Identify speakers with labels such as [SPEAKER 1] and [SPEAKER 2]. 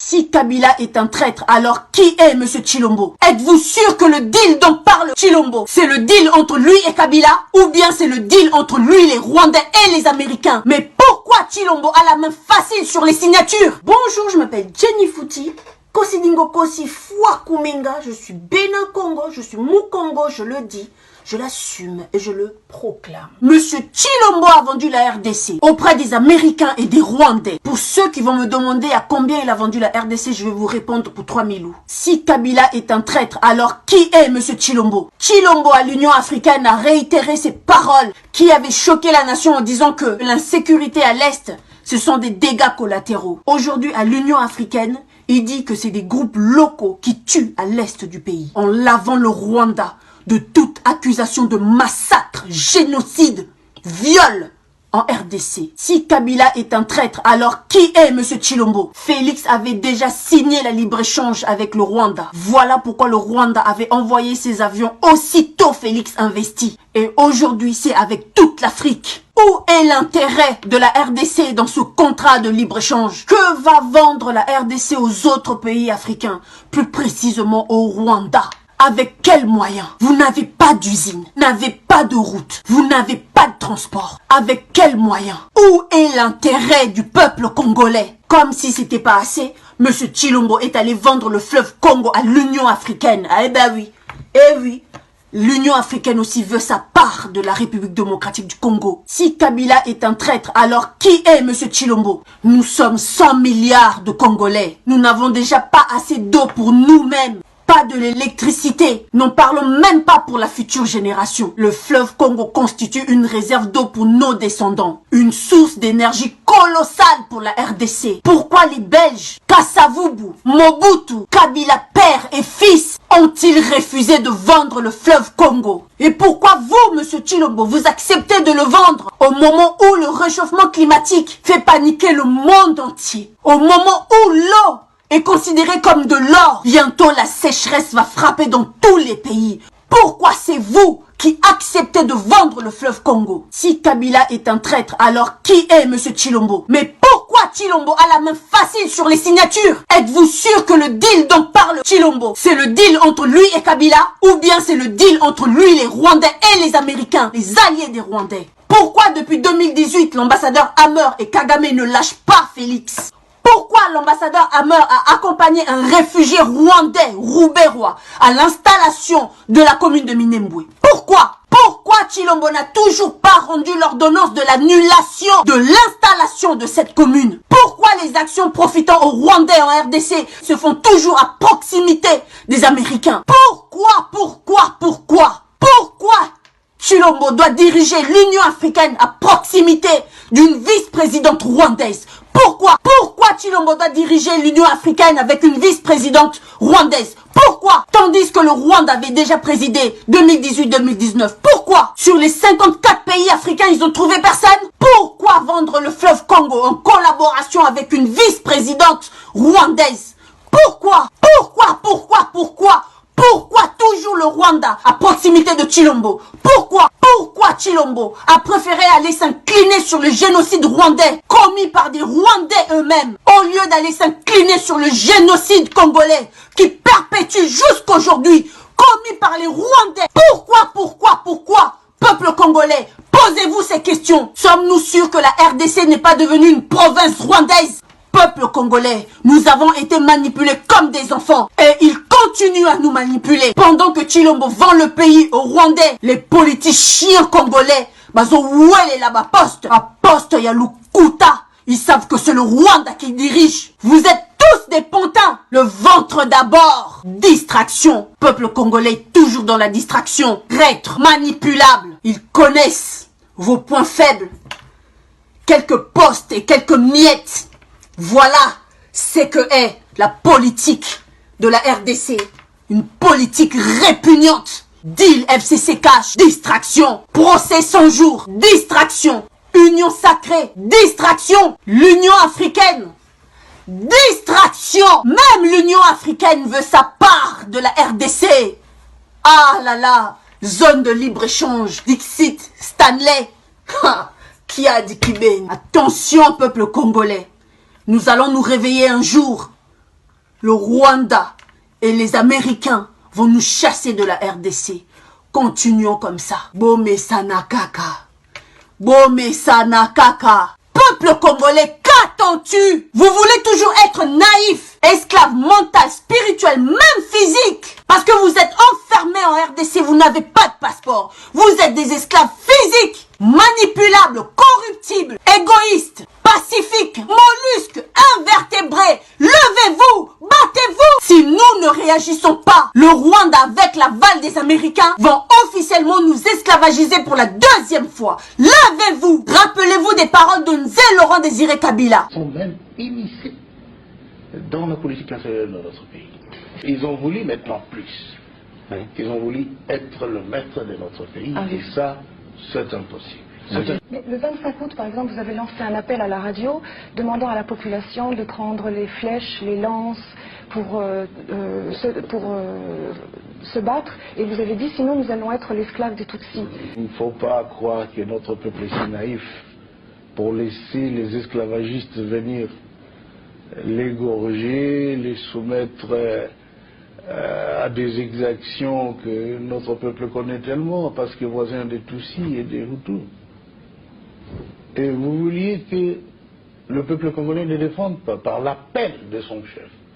[SPEAKER 1] Si Kabila est un traître, alors qui est M. Tshilombo? Êtes-vous sûr que le deal dont parle Tshilombo, c'est le deal entre lui et Kabila? Ou bien c'est le deal entre lui, les Rwandais et les Américains? Mais pourquoi Tshilombo a la main facile sur les signatures? Bonjour, je m'appelle Jenny Fouti. Kosidingo Kosi Fwa Kumenga, je suis Bénin Congo, je suis Mukongo, je le dis, je l'assume et je le proclame. Monsieur Tshilombo a vendu la RDC auprès des Américains et des Rwandais. Pour ceux qui vont me demander à combien il a vendu la RDC, je vais vous répondre pour 3000 loups. Si Kabila est un traître, alors qui est Monsieur Tshilombo? Tshilombo à l'Union africaine a réitéré ses paroles qui avaient choqué la nation en disant que l'insécurité à l'Est, ce sont des dégâts collatéraux. Aujourd'hui, à l'Union africaine, il dit que c'est des groupes locaux qui tuent à l'est du pays, en lavant le Rwanda de toute accusation de massacre, génocide, viol en RDC. Si Kabila est un traître, alors qui est M. Tshilombo? Félix avait déjà signé la libre-échange avec le Rwanda. Voilà pourquoi le Rwanda avait envoyé ses avions aussitôt Félix investi. Et aujourd'hui, c'est avec toute l'Afrique. Où est l'intérêt de la RDC dans ce contrat de libre-échange? Que va vendre la RDC aux autres pays africains? Plus précisément au Rwanda. Avec quels moyens? Vous n'avez pas d'usine, n'avez pas de route, vous n'avez pas de transport. Avec quels moyens? Où est l'intérêt du peuple congolais? Comme si c'était pas assez, M. Tshilombo est allé vendre le fleuve Congo à l'Union africaine. Ah, eh ben oui, eh oui. L'Union africaine aussi veut sa part de la République démocratique du Congo. Si Kabila est un traître, alors qui est M. Tshilombo? Nous sommes 100 milliards de Congolais. Nous n'avons déjà pas assez d'eau pour nous-mêmes. Pas de l'électricité. N'en parlons même pas pour la future génération. Le fleuve Congo constitue une réserve d'eau pour nos descendants. Une source d'énergie colossale pour la RDC. Pourquoi les Belges, Kasavubu, Mobutu, Kabila père et fils ont-ils refusé de vendre le fleuve Congo? Et pourquoi vous, M. Tshilombo, vous acceptez de le vendre au moment où le réchauffement climatique fait paniquer le monde entier? Au moment où l'eau est considéré comme de l'or. Bientôt, la sécheresse va frapper dans tous les pays. Pourquoi c'est vous qui acceptez de vendre le fleuve Congo? Si Kabila est un traître, alors qui est M. Tshilombo? Mais pourquoi Tshilombo a la main facile sur les signatures? Êtes-vous sûr que le deal dont parle Tshilombo, c'est le deal entre lui et Kabila? Ou bien c'est le deal entre lui, les Rwandais et les Américains, les alliés des Rwandais? Pourquoi depuis 2018, l'ambassadeur Hammer et Kagame ne lâchent pas Félix? Pourquoi l'ambassadeur Hammer a accompagné un réfugié rwandais, Roubaix-Roi, à l'installation de la commune de Minembwe? Pourquoi Tshilombo n'a toujours pas rendu l'ordonnance de l'annulation de l'installation de cette commune? Pourquoi les actions profitant aux Rwandais en RDC se font toujours à proximité des Américains? Pourquoi Tshilombo doit diriger l'Union africaine à proximité d'une vice-présidente rwandaise? Pourquoi Tshilombo doit diriger l'Union africaine avec une vice-présidente rwandaise? Pourquoi? Tandis que le Rwanda avait déjà présidé 2018-2019. Pourquoi? Sur les 54 pays africains, ils ont trouvé personne? Pourquoi vendre le fleuve Congo en collaboration avec une vice-présidente rwandaise? Pourquoi toujours le Rwanda à proximité de Tshilombo? Pourquoi Tshilombo a préféré aller s'incliner sur le génocide rwandais commis par des Rwandais eux-mêmes au lieu d'aller s'incliner sur le génocide congolais qui perpétue jusqu'aujourd'hui commis par les Rwandais? Pourquoi peuple congolais, posez-vous ces questions. Sommes-nous sûrs que la RDC n'est pas devenue une province rwandaise? Peuple congolais, nous avons été manipulés comme des enfants et ils continuent à nous manipuler. Pendant que Tshilombo vend le pays aux Rwandais, les politiciens congolais, bazo ouele là-bas poste ya Lukuta. Ils savent que c'est le Rwanda qui dirige. Vous êtes tous des pantins. Le ventre d'abord. Distraction. Peuple congolais toujours dans la distraction. Traître, manipulable. Ils connaissent vos points faibles. Quelques postes et quelques miettes. Voilà ce que est la politique de la RDC. Une politique répugnante. Deal FCC cash, distraction. Procès 100 jours, distraction. Union sacrée, distraction. L'Union africaine, distraction. Même l'Union africaine veut sa part de la RDC. Ah là là, zone de libre-échange, Dixit, Stanley. Qui a dit Kiben? Attention peuple congolais. Nous allons nous réveiller un jour Le Rwanda et les Américains vont nous chasser de la RDC. Continuons comme ça. Bome Sanakaka. Bome Sanakaka. Peuple congolais, qu'attends-tu? Vous voulez toujours être naïf, esclave mental, spirituel, même physique. Parce que vous êtes enfermés en RDC, vous n'avez pas de passeport. Vous êtes des esclaves physiques, manipulables, corruptibles, égoïstes, pacifiques, mollusques, invertébrés. Levez-vous, battez-vous. Si nous ne réagissons pas, le Rwanda avec l'aval des Américains vont officiellement nous esclavagiser pour la deuxième fois. Levez-vous. Rappelez-vous des paroles de Nzé Laurent Désiré Kabila.
[SPEAKER 2] Ils sont même immiscés dans la politique intérieure de notre pays. Ils ont voulu maintenant plus. Ils ont voulu être le maître de notre pays. Et ça, c'est impossible.
[SPEAKER 3] Mais le 25 août, par exemple, vous avez lancé un appel à la radio demandant à la population de prendre les flèches, les lances pour se battre. Et vous avez dit, sinon nous allons être l'esclave des Tutsis.
[SPEAKER 2] Il ne faut pas croire que notre peuple est si naïf pour laisser les esclavagistes venir l'égorger, les soumettre à des exactions que notre peuple connaît tellement, parce que voisin des Tutsis et des Hutus. Et vous vouliez que le peuple congolais ne défende pas par l'appel de son chef.